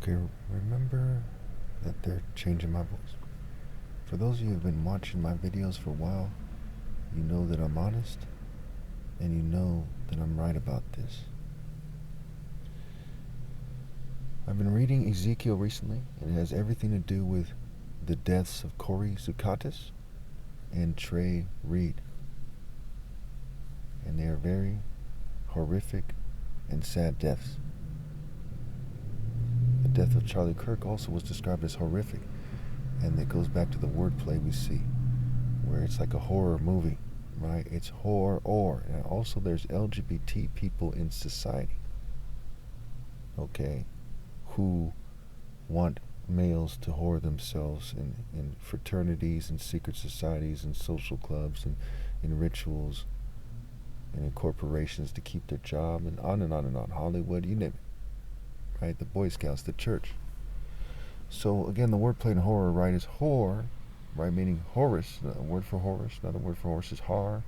Okay, remember that they're changing my voice. For those of you who have been watching my videos for a while, you know that I'm honest, and you know that I'm right about this. I've been reading Ezekiel recently, and it has everything to do with the deaths of Corey Zukatis and Trey Reed. And they are very horrific and sad deaths. The death of Charlie Kirk also was described as horrific, and it goes back to the wordplay we see, where it's like a horror movie, right? It's horror. And also there's LGBT people in society, okay, who want males to whore themselves in fraternities and secret societies and social clubs and in rituals and in corporations to keep their job, and on and on and on. Hollywood, you name it, right? The Boy Scouts, the church. So again, the wordplay in horror, right, is whore, right, meaning Horus. A word for Horus, another word for Horus is Haar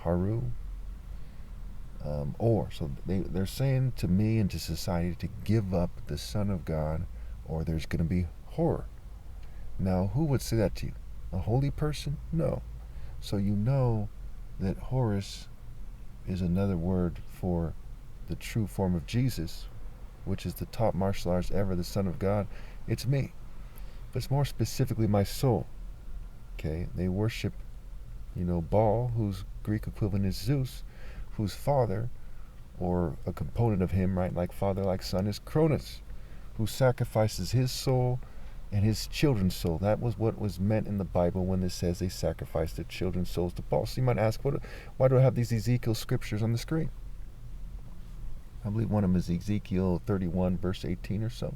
Road. So they're saying to me and to society to give up the Son of God, or there's going to be horror. Now, who would say that to you? A holy person? No. So you know that Horus is another word for the true form of Jesus, which is the top martial arts ever, the Son of God. It's me. But it's more specifically my soul. Okay? They worship, Baal, whose Greek equivalent is Zeus, whose father, or a component of him, right, like father, like son, is Cronus, who sacrifices his soul and his children's soul. That was what was meant in the Bible when it says they sacrificed their children's souls to Baal. So you might ask, why do I have these Ezekiel scriptures on the screen? I believe one of them is Ezekiel 31, verse 18 or so.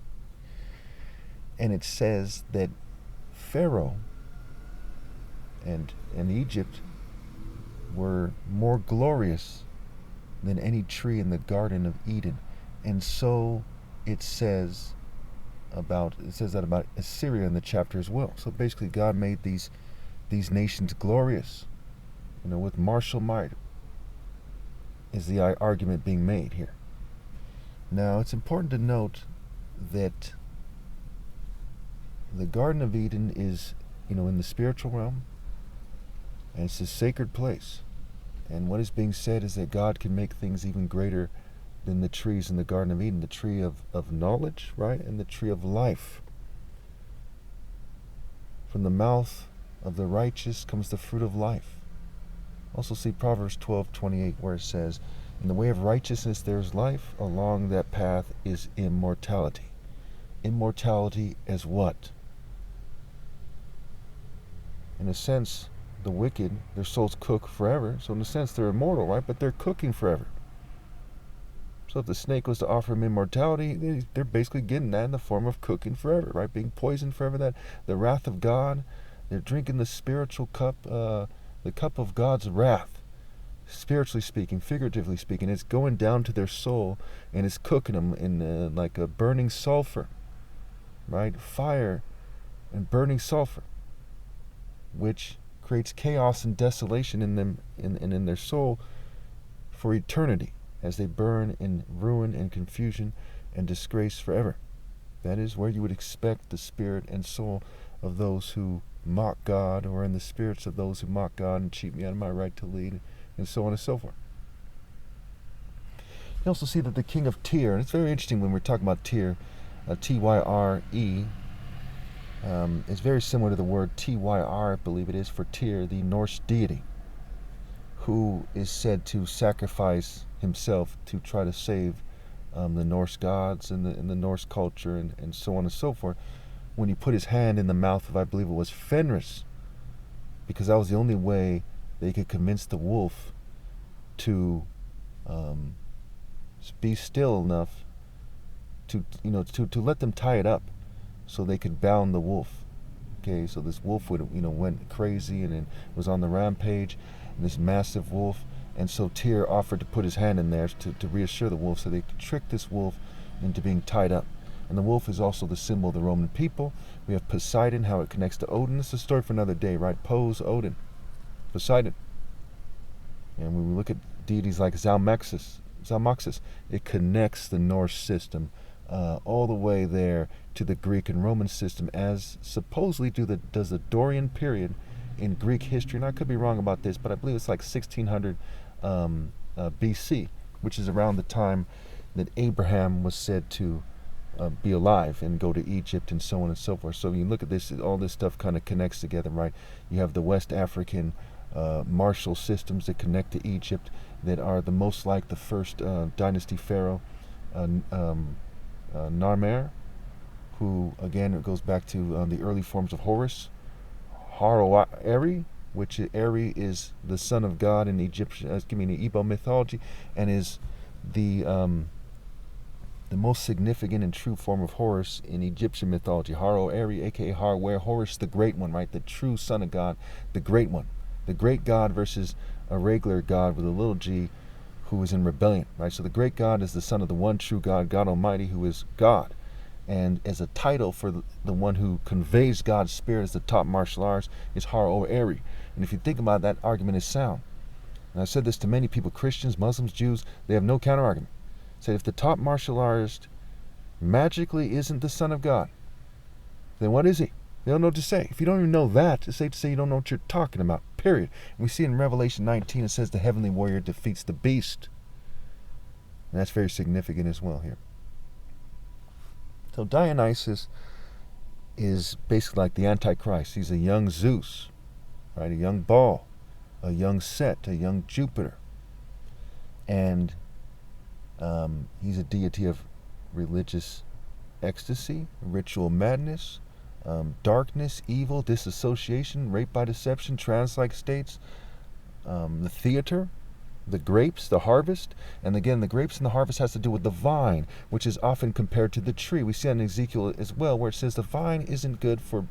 And it says that Pharaoh and Egypt were more glorious than any tree in the Garden of Eden. And so it says that about Assyria in the chapter as well. So basically God made these nations glorious, with martial might, is the argument being made here. Now, it's important to note that the Garden of Eden is, in the spiritual realm, and it's a sacred place. And what is being said is that God can make things even greater than the trees in the Garden of Eden, the tree of knowledge, right, and the tree of life. From the mouth of the righteous comes the fruit of life. Also see Proverbs 12:28, where it says, in the way of righteousness there is life, along that path is immortality. Immortality as what? In a sense, the wicked, their souls cook forever, so in a sense they're immortal, right? But they're cooking forever. So if the snake was to offer them immortality, they're basically getting that in the form of cooking forever, right? Being poisoned forever, that the wrath of God. They're drinking the spiritual cup, the cup of God's wrath. Spiritually speaking, figuratively speaking, it's going down to their soul, and it's cooking them in like a burning sulfur, right? Fire and burning sulfur, which creates chaos and desolation in them, and in their soul for eternity, as they burn in ruin and confusion and disgrace forever. That is where you would expect the spirit and soul of those who mock God, or in the spirits of those who mock God and cheat me out of my right to lead, and so on and so forth. You also see that the king of Tyre, and it's very interesting when we're talking about Tyre, T-Y-R-E, is very similar to the word T-Y-R, I believe it is, for Tyr, the Norse deity, who is said to sacrifice himself to try to save the Norse gods and the Norse culture, and so on and so forth, when he put his hand in the mouth of, I believe it was Fenris, because that was the only way they could convince the wolf to be still enough to let them tie it up, so they could bound the wolf. Okay, so this wolf would, went crazy and was on the rampage, and this massive wolf, and so Tyr offered to put his hand in there to reassure the wolf, so they could trick this wolf into being tied up. And the wolf is also the symbol of the Roman people. We have Poseidon, how it connects to Odin. This is a story for another day, right? Odin, Poseidon. And when we look at deities like Zalmoxis, it connects the Norse system all the way there to the Greek and Roman system, as supposedly does the Dorian period in Greek history. And I could be wrong about this, but I believe it's like 1600 BC, which is around the time that Abraham was said to be alive and go to Egypt and so on and so forth. So when you look at this, all this stuff kind of connects together, right? You have the West African martial systems that connect to Egypt that are the most like the first dynasty pharaoh, Narmer, who again it goes back to the early forms of Horus. Haar Road, which Eri is the son of God in Egyptian, in Igbo mythology, and is the most significant and true form of Horus in Egyptian mythology. Haar Road, aka Har, Horus, the great one, right? The true son of God, the great one, the great God versus a regular God with a little g, who is in rebellion, right? So the great God is the son of the one true God, God Almighty, who is God. And as a title for the one who conveys God's spirit as the top martial arts is Har Road. And if you think about it, that argument is sound. And I've said this to many people, Christians, Muslims, Jews, they have no counter argument. Say if the top martial artist magically isn't the son of God, then what is he? They don't know what to say. If you don't even know that, it's safe to say you don't know what you're talking about, period. And we see in Revelation 19, it says the heavenly warrior defeats the beast. And that's very significant as well here. So Dionysus is basically like the Antichrist. He's a young Zeus, right? A young Baal, a young Set, a young Jupiter. And he's a deity of religious ecstasy, ritual madness, darkness, evil, disassociation, rape by deception, trance-like states, the theater, the grapes, the harvest. And again, the grapes and the harvest has to do with the vine, which is often compared to the tree. We see that in Ezekiel as well, where it says the vine isn't good for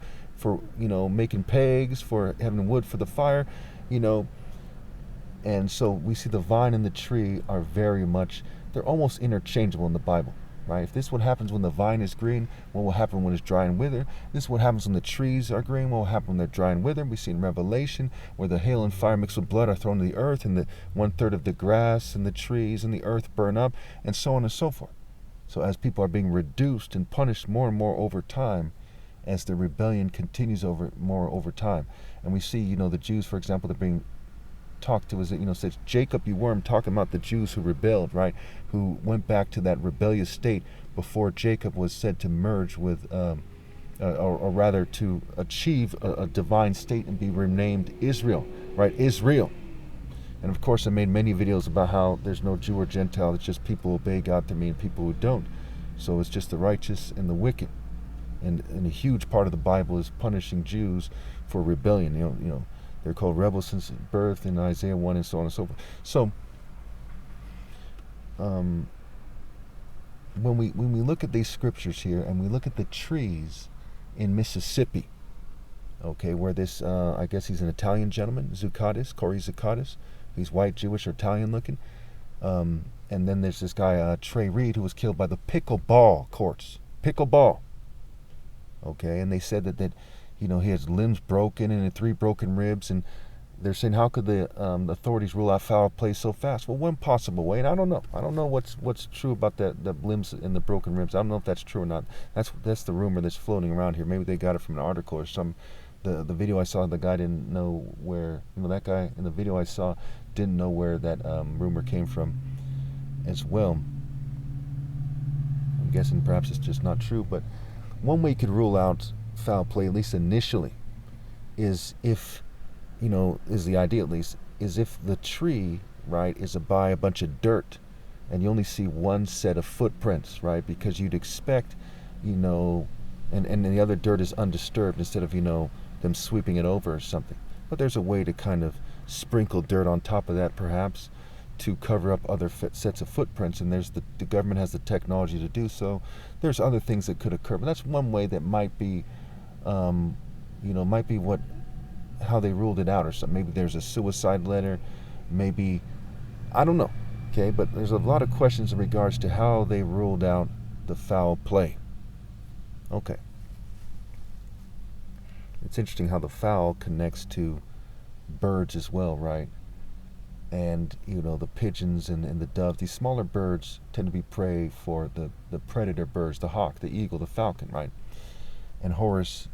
making pegs, for having wood for the fire, and so we see the vine and the tree are very much, they're almost interchangeable in the Bible, right? If this is what happens when the vine is green, what will happen when it's dry and wither? This is what happens when the trees are green, what will happen when they're dry and wither? We see in Revelation where the hail and fire mixed with blood are thrown to the earth, and the 1/3 of the grass and the trees and the earth burn up, and so on and so forth. So as people are being reduced and punished more and more over time, as the rebellion continues more over time. And we see, the Jews, for example, they're being talked to as says Jacob, you worm, talking about the Jews who rebelled, right? Who went back to that rebellious state before Jacob was said to merge with, or rather to achieve a divine state and be renamed Israel, right? Israel. And of course, I made many videos about how there's no Jew or Gentile. It's just people who obey God to me and people who don't. So it's just the righteous and the wicked. And a huge part of the Bible is punishing Jews for rebellion. They're called rebels since birth in Isaiah 1 and so on and so forth. So when we look at these scriptures here and we look at the trees in Mississippi, okay, where this, I guess he's an Italian gentleman, Corey Zuccatus, he's white, Jewish, or Italian looking. And then there's this guy, Trey Reed, who was killed by the pickleball courts. Pickleball. Okay, and they said that he has limbs broken and 3 broken ribs, and they're saying, how could the authorities rule out foul play so fast? Well, one possible way, and I don't know what's true about the limbs and the broken ribs. I don't know if that's true or not. That's the rumor that's floating around here. Maybe they got it from an article or some. The video I saw, the guy didn't know where, that guy in the video I saw didn't know where that rumor came from as well. I'm guessing perhaps it's just not true, but one way you could rule out foul play, at least initially, is if, is the idea at least, is if the tree, right, is by a bunch of dirt and you only see one set of footprints, right, because you'd expect, and the other dirt is undisturbed instead of, them sweeping it over or something. But there's a way to kind of sprinkle dirt on top of that, perhaps, to cover up other sets of footprints, and the government has the technology to do so. There's other things that could occur, but that's one way that might be, might be how they ruled it out or something. Maybe there's a suicide letter, maybe, I don't know, okay, but there's a lot of questions in regards to how they ruled out the foul play. Okay. It's interesting how the foul connects to birds as well, right? And the pigeons and the doves, these smaller birds tend to be prey for the predator birds, the hawk, the eagle, the falcon, right? And Horus,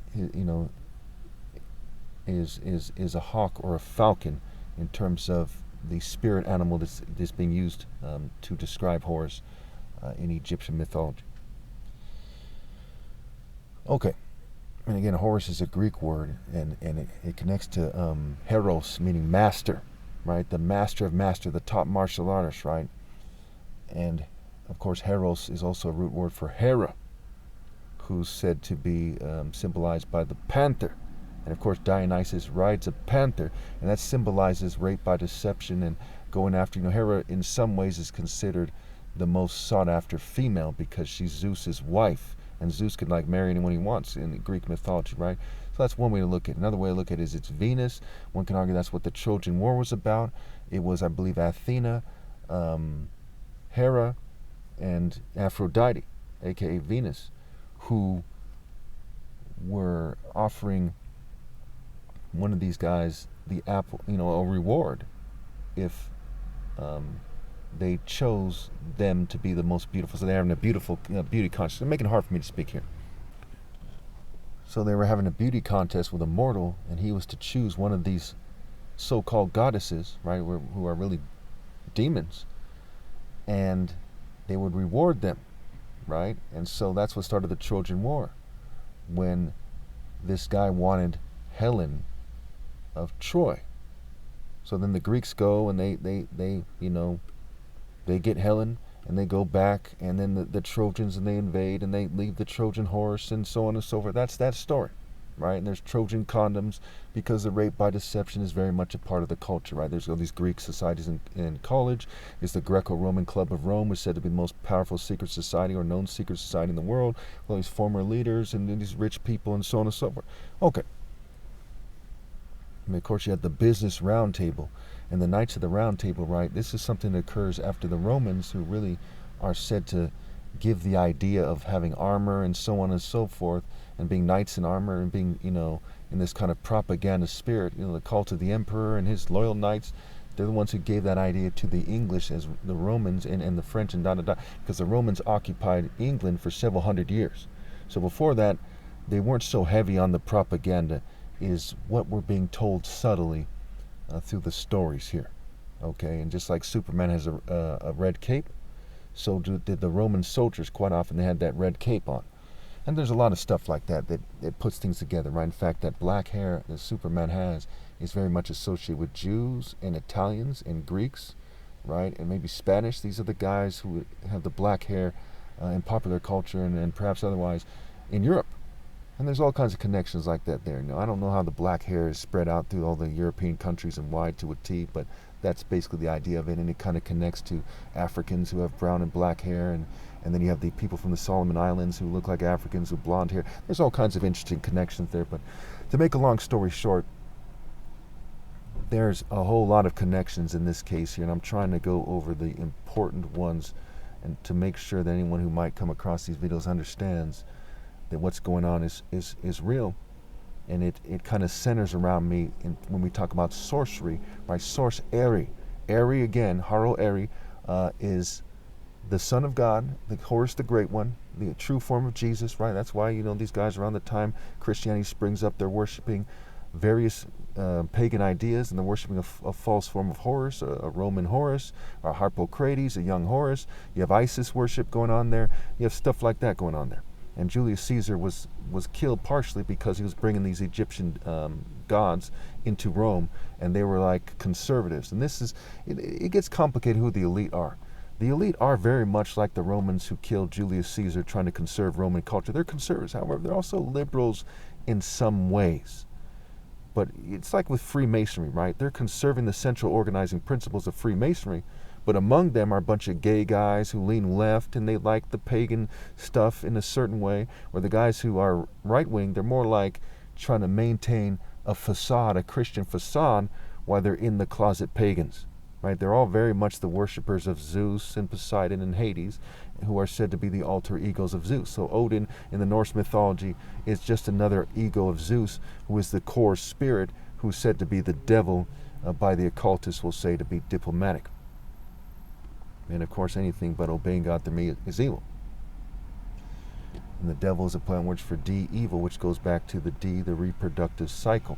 is a hawk or a falcon in terms of the spirit animal that's being used to describe Horus in Egyptian mythology. Okay, and again, Horus is a Greek word, and it connects to heros, meaning master, right? The master of master, the top martial artist, right? And of course, heros is also a root word for Hera, who's said to be symbolized by the panther. And of course, Dionysus rides a panther, and that symbolizes rape by deception and going after. Hera in some ways is considered the most sought after female because she's Zeus's wife, and Zeus can marry anyone he wants in the Greek mythology, right? So that's one way to look at it. Another way to look at it is it's Venus. One can argue that's what the Trojan War was about. It was, I believe, Athena, Hera, and Aphrodite, aka Venus, who were offering one of these guys the apple, a reward if they chose them to be the most beautiful. So they're having a beautiful beauty contest. They're making it hard for me to speak here. So they were having a beauty contest with a mortal, and he was to choose one of these so-called goddesses, right, who are really demons, and they would reward them, right? And so that's what started the Trojan War, when this guy wanted Helen of Troy. So then the Greeks go and they get Helen, and they go back, and then the Trojans, and they invade, and they leave the Trojan horse, and so on and so forth. That's that story, right? And there's Trojan condoms, because the rape by deception is very much a part of the culture, right? There's all these Greek societies in college. It's the Greco-Roman Club of Rome, which is said to be the most powerful secret society or known secret society in the world. All these former leaders and these rich people and so on and so forth. Okay. And of course, you had the business round table and the Knights of the Round Table, right? This is something that occurs after the Romans, who really are said to give the idea of having armor and so on and so forth, and being knights in armor and being, in this kind of propaganda spirit, the cult of the emperor and his loyal knights. They're the ones who gave that idea to the English as the Romans and the French and because the Romans occupied England for several hundred years. So before that, they weren't so heavy on the propaganda, is what we're being told subtly through the stories here. Okay, and just like Superman has a red cape, so did the Roman soldiers. Quite often they had that red cape on. And there's a lot of stuff like that puts things together, right? In fact, that black hair that Superman has is very much associated with Jews and Italians and Greeks, right? And maybe Spanish. These are the guys who have the black hair in popular culture and perhaps otherwise in Europe. And there's all kinds of connections like that there. I don't know how the black hair is spread out through all the European countries and wide to a T, but that's basically the idea of it, and it kind of connects to Africans who have brown and black hair, and then you have the people from the Solomon Islands who look like Africans with blonde hair. There's all kinds of interesting connections there, but to make a long story short, there's a whole lot of connections in this case here, and I'm trying to go over the important ones and to make sure that anyone who might come across these videos understands that what's going on is real, and it kind of centers around me when we talk about sorcery. By source Eri, again, Haro Eri, is the Son of God, the Horus the Great One, the true form of Jesus, right? That's why these guys around the time Christianity springs up, they're worshiping various pagan ideas, and they're worshiping a false form of Horus, a Roman Horus, or Harpocrates, a young Horus. You have Isis worship going on there. You have stuff like that going on there. And Julius Caesar was killed partially because he was bringing these Egyptian gods into Rome, and they were like conservatives. And it gets complicated who the elite are. The elite are very much like the Romans who killed Julius Caesar, trying to conserve Roman culture. They're conservatives. However, they're also liberals in some ways. But it's like with Freemasonry, right? They're conserving the central organizing principles of Freemasonry, but among them are a bunch of gay guys who lean left and they like the pagan stuff in a certain way, or the guys who are right-wing, they're more like trying to maintain a facade, a Christian facade, while they're in the closet pagans, right? They're all very much the worshippers of Zeus and Poseidon and Hades, who are said to be the alter egos of Zeus. So Odin in the Norse mythology is just another ego of Zeus, who is the core spirit, who's said to be the devil by the occultists will say to be diplomatic. And of course, anything but obeying God through me is evil. And the devil is a play on words for D, evil, which goes back to the D, the reproductive cycle,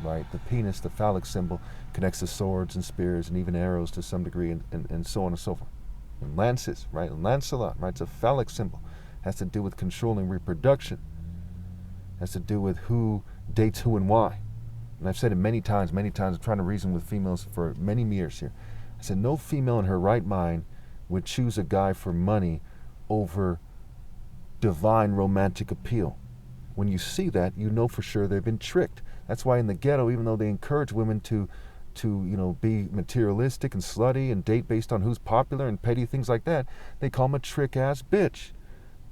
right? The penis, the phallic symbol, connects to swords and spears and even arrows to some degree, and so on and so forth. And lances, right? Lancelot, right? It's a phallic symbol. Has to do with controlling reproduction. Has to do with who dates who and why. And I've said it many times. I'm trying to reason with females for many years here. I said no female in her right mind would choose a guy for money over divine romantic appeal. When you see that, you know for sure they've been tricked. That's why in the ghetto, even though they encourage women to be materialistic and slutty and date based on who's popular and petty things like that, they call them a trick-ass bitch.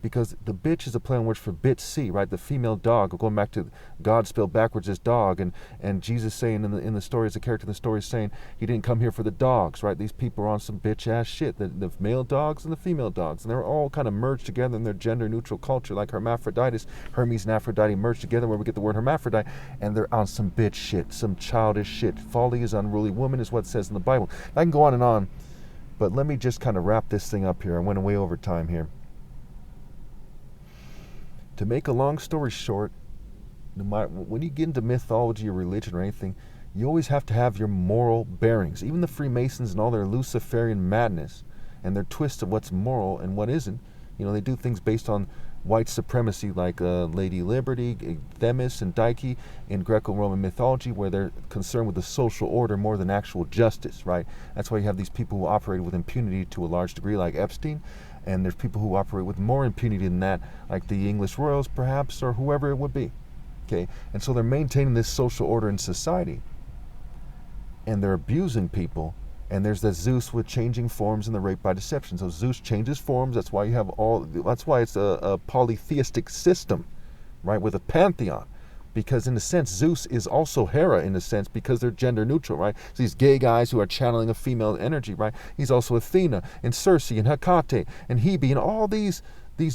Because the bitch is a play on words for bit C, right? The female dog, going back to God spelled backwards as dog, and Jesus saying in the story, as a character in the story is saying, he didn't come here for the dogs, right? These people are on some bitch ass shit, the male dogs and the female dogs, and they're all kind of merged together in their gender neutral culture, like hermaphroditus, Hermes and Aphrodite merged together, where we get the word hermaphrodite, and they're on some bitch shit, some childish shit. Folly is unruly woman is what it says in the Bible. I can go on, but let me just kind of wrap this thing up here. I went way over time here. To make a long story short, no matter, when you get into mythology or religion or anything, you always have to have your moral bearings. Even the Freemasons and all their Luciferian madness and their twist of what's moral and what isn't, they do things based on white supremacy, like Lady Liberty, Themis, and Dike in Greco-Roman mythology, where they're concerned with the social order more than actual justice, right? That's why you have these people who operate with impunity to a large degree, like Epstein. And there's people who operate with more impunity than that, like the English royals, perhaps, or whoever it would be. Okay, and so they're maintaining this social order in society, and they're abusing people. And there's the Zeus with changing forms and the rape by deception. So Zeus changes forms. That's why you have that's why it's a polytheistic system, right, with a pantheon. Because in a sense, Zeus is also Hera in a sense, because they're gender neutral, right? So these gay guys who are channeling a female energy, right? He's also Athena and Circe and Hecate and Hebe and all these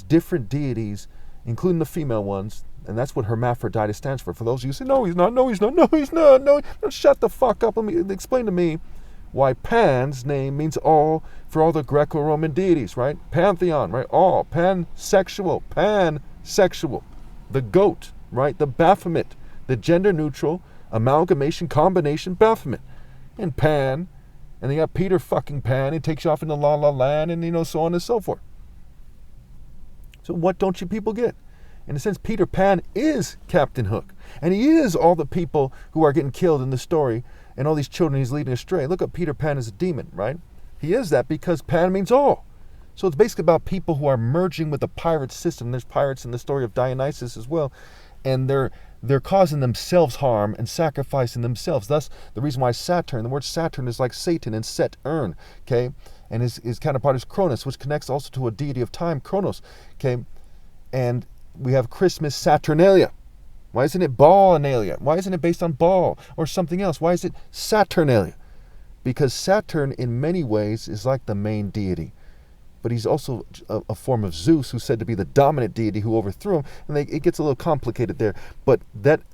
different deities, including the female ones. And that's what hermaphrodite stands for. For those of you who say, no, he's not, no, he's not, no, he's not, no, shut the fuck up. Let me explain to me why Pan's name means all for all the Greco-Roman deities, right? Pantheon, right? All, pansexual, the goat. Right, the Baphomet, the gender-neutral amalgamation combination Baphomet, and Pan, and they got Peter fucking Pan. He takes you off into La La Land, and so on and so forth. So what don't you people get? In a sense, Peter Pan is Captain Hook, and he is all the people who are getting killed in the story, and all these children he's leading astray. Look at Peter Pan as a demon, right? He is that because Pan means all. So it's basically about people who are merging with the pirate system. There's pirates in the story of Dionysus as well. And they're causing themselves harm and sacrificing themselves. Thus, the reason why Saturn, the word Saturn is like Satan and Set-ern, okay? And his counterpart is Cronus, which connects also to a deity of time, Kronos, okay? And we have Christmas Saturnalia. Why isn't it Ballinalia? Why isn't it based on ball or something else? Why is it Saturnalia? Because Saturn, in many ways, is like the main deity. But he's also a form of Zeus, who's said to be the dominant deity who overthrew him. And it gets a little complicated there. But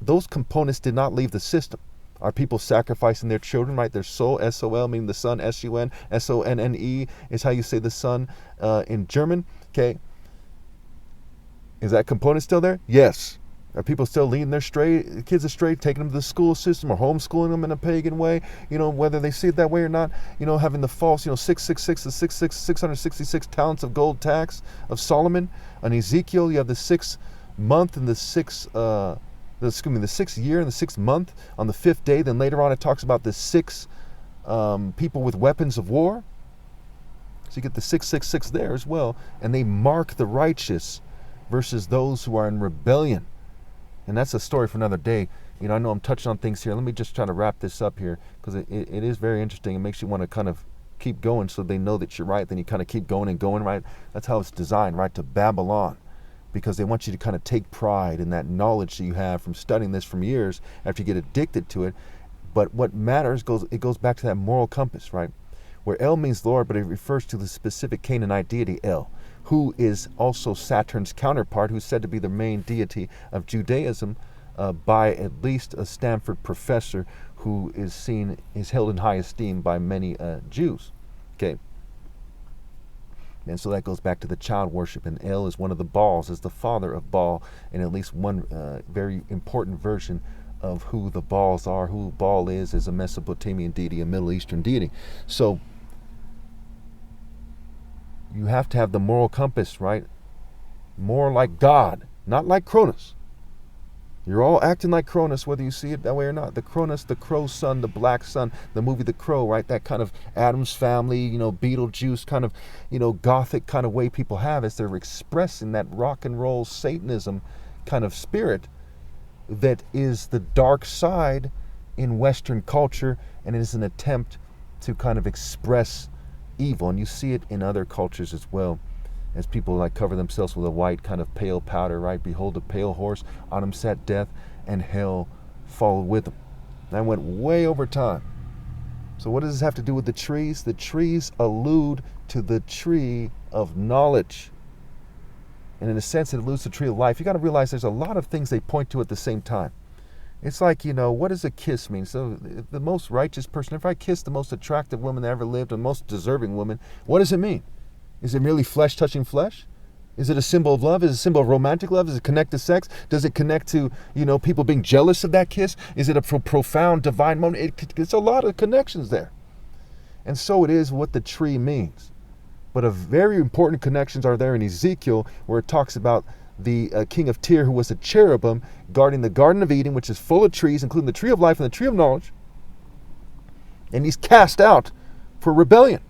those components did not leave the system. Are people sacrificing their children, right? Their soul, S-O-L, meaning the sun, S-U-N, S-O-N-N-E is how you say the sun in German. Okay. Is that component still there? Yes. Are people still leading their kids astray, taking them to the school system or homeschooling them in a pagan way? Whether they see it that way or not, having the false, 666, the 666 talents of gold tax of Solomon. On Ezekiel, you have the 6th month and the 6th year and the 6th month on the 5th day. Then later on it talks about the 6 people with weapons of war. So you get the 666 there as well. And they mark the righteous versus those who are in rebellion. And that's a story for another day. I know I'm touching on things here. Let me just try to wrap this up here, because it is very interesting. It makes you want to kind of keep going so they know that you're right. Then you kind of keep going and going, right? That's how it's designed, right? To Babylon. Because they want you to kind of take pride in that knowledge that you have from studying this from years after you get addicted to it. But what matters, it goes back to that moral compass, right? Where El means Lord, but it refers to the specific Canaanite deity El, who is also Saturn's counterpart, who's said to be the main deity of Judaism, by at least a Stanford professor who is held in high esteem by many Jews. Okay. And so that goes back to the child worship, and El is one of the Baals, is the father of Baal, and at least one very important version of who the Baals are. Who Baal is a Mesopotamian deity, a Middle Eastern deity. So you have to have the moral compass, right? More like God, not like Cronus. You're all acting like Cronus, whether you see it that way or not. The Cronus, the Crow's son, the Black Sun, the movie The Crow, right? That kind of Addams Family, Beetlejuice kind of, gothic kind of way people have as they're expressing that rock and roll Satanism kind of spirit that is the dark side in Western culture, and it is an attempt to kind of express evil. And you see it in other cultures as well, as people like cover themselves with a white kind of pale powder, right? Behold a pale horse, on him sat death, and hell followed with him. That went way over time. So what does this have to do with the trees? The trees allude to the tree of knowledge. And in a sense, it alludes to the tree of life. You got to realize there's a lot of things they point to at the same time. It's like, what does a kiss mean? So the most righteous person, if I kiss the most attractive woman that ever lived, the most deserving woman, what does it mean? Is it merely flesh touching flesh? Is it a symbol of love? Is it a symbol of romantic love? Does it connect to sex? Does it connect to, people being jealous of that kiss? Is it a profound divine moment? It's a lot of connections there. And so it is what the tree means. But a very important connections are there in Ezekiel, where it talks about the king of Tyre, who was a cherubim guarding the Garden of Eden, which is full of trees, including the tree of life and the tree of knowledge. And he's cast out for rebellion.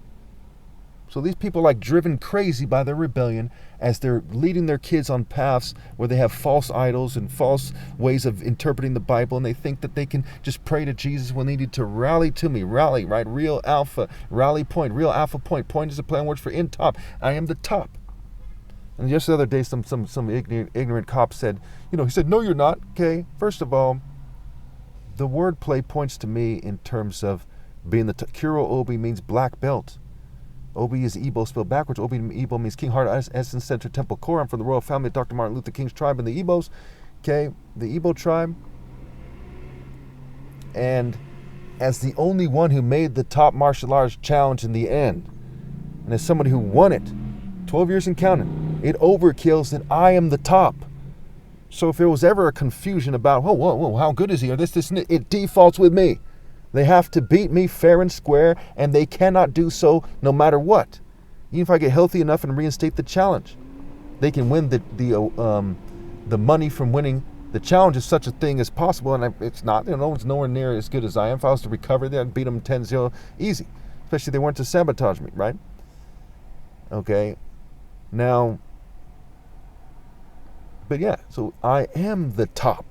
So these people are like driven crazy by their rebellion as they're leading their kids on paths where they have false idols and false ways of interpreting the Bible, and they think that they can just pray to Jesus when they need to rally to me. Rally, right? Real alpha, rally point, real alpha point. Point is a play on words for in top. I am the top. And just the other day, some ignorant cop said, he said, no, you're not. Okay, first of all, the word play points to me in terms of being the Kuro Obi means black belt. Obi is Igbo spelled backwards. Obi Igbo means King Heart Essence Center Temple Core. I'm from the royal family of Dr. Martin Luther King's tribe and the Igbos. Okay, the Igbo tribe. And as the only one who made the top martial arts challenge in the end, and as somebody who won it, 12 years and counting, it overkills that I am the top. So if there was ever a confusion about, whoa, how good is he, or this, and it defaults with me. They have to beat me fair and square, and they cannot do so no matter what. Even if I get healthy enough and reinstate the challenge, they can win the money from winning the challenge is such a thing as possible, and it's not. No one's nowhere near as good as I am. If I was to recover there, I'd beat them 10-0 easy, especially if they weren't to sabotage me, right? Okay, now, but yeah, so I am the top.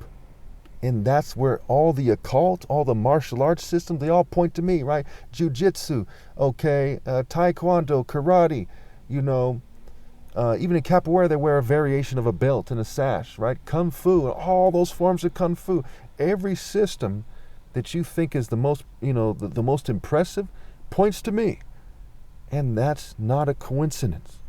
And that's where all the occult, all the martial arts systems, they all point to me, right? Jiu-jitsu, okay, taekwondo, karate, even in capoeira they wear a variation of a belt and a sash, right? Kung fu, all those forms of kung fu. Every system that you think is the most, the most impressive points to me. And that's not a coincidence.